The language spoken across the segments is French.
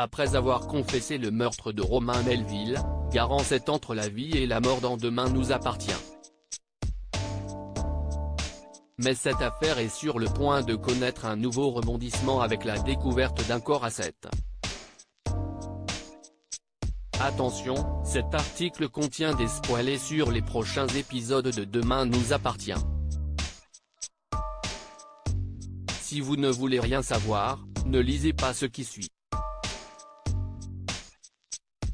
Après avoir confessé le meurtre de Romain Melville, Garance est entre la vie et la mort dans Demain nous appartient. Mais cette affaire est sur le point de connaître un nouveau rebondissement avec la découverte d'un corps à 7. Attention, cet article contient des spoilers sur les prochains épisodes de Demain nous appartient. Si vous ne voulez rien savoir, ne lisez pas ce qui suit.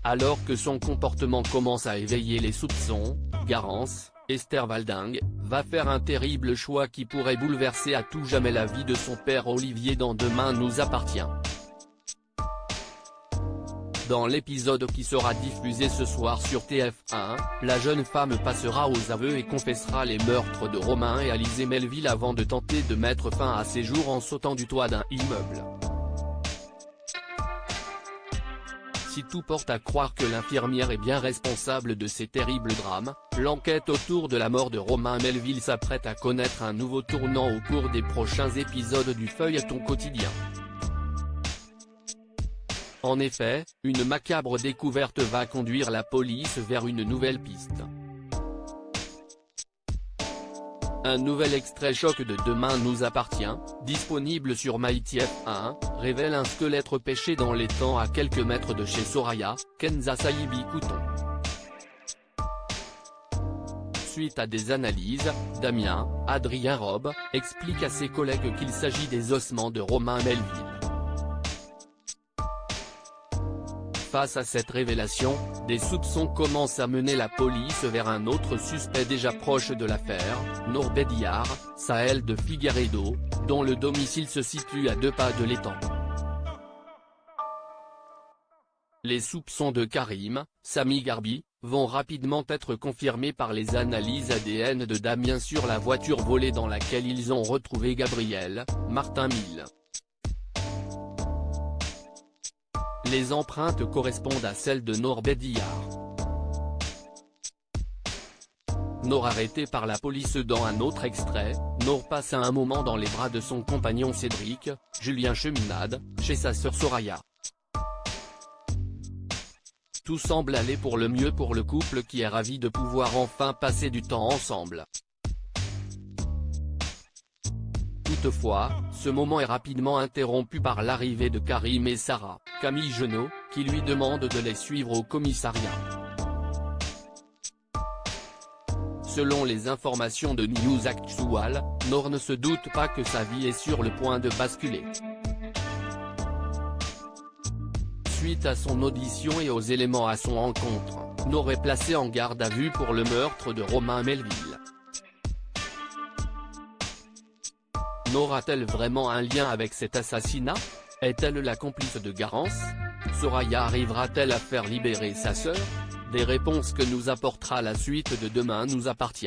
Alors que son comportement commence à éveiller les soupçons, Garance, Esther Walding, va faire un terrible choix qui pourrait bouleverser à tout jamais la vie de son père Olivier dans Demain nous appartient. Dans l'épisode qui sera diffusé ce soir sur TF1, la jeune femme passera aux aveux et confessera les meurtres de Romain et Alizée Melville avant de tenter de mettre fin à ses jours en sautant du toit d'un immeuble. Si tout porte à croire que l'infirmière est bien responsable de ces terribles drames, l'enquête autour de la mort de Romain Melville s'apprête à connaître un nouveau tournant au cours des prochains épisodes du feuilleton quotidien. En effet, une macabre découverte va conduire la police vers une nouvelle piste. Un nouvel extrait choc de Demain nous appartient, disponible sur MyTF1, révèle un squelette repêché dans les temps à quelques mètres de chez Soraya, Kenza Sahibi Couton. Suite à des analyses, Damien, Adrien Robe, explique à ses collègues qu'il s'agit des ossements de Romain Melville. Face à cette révélation, des soupçons commencent à mener la police vers un autre suspect déjà proche de l'affaire, Nour Bédiar, Sahel de Figueiredo, dont le domicile se situe à 2 pas de l'étang. Les soupçons de Karim, Sami Garbi, vont rapidement être confirmés par les analyses ADN de Damien sur la voiture volée dans laquelle ils ont retrouvé Gabriel, Martin Mille. Les empreintes correspondent à celles de Nour Bédiar. Nour arrêté par la police. Dans un autre extrait, Nour passe un moment dans les bras de son compagnon Cédric, Julien Cheminade, chez sa sœur Soraya. Tout semble aller pour le mieux pour le couple qui est ravi de pouvoir enfin passer du temps ensemble. Toutefois, ce moment est rapidement interrompu par l'arrivée de Karim et Sarah, Camille Genot, qui lui demande de les suivre au commissariat. Selon les informations de News Actual, Nour ne se doute pas que sa vie est sur le point de basculer. Suite à son audition et aux éléments à son encontre, Nour est placée en garde à vue pour le meurtre de Romain Melville. Nour a-t-elle vraiment un lien avec cet assassinat? Est-elle la complice de Garance? Soraya arrivera-t-elle à faire libérer sa sœur? Des réponses que nous apportera la suite de Demain nous appartient.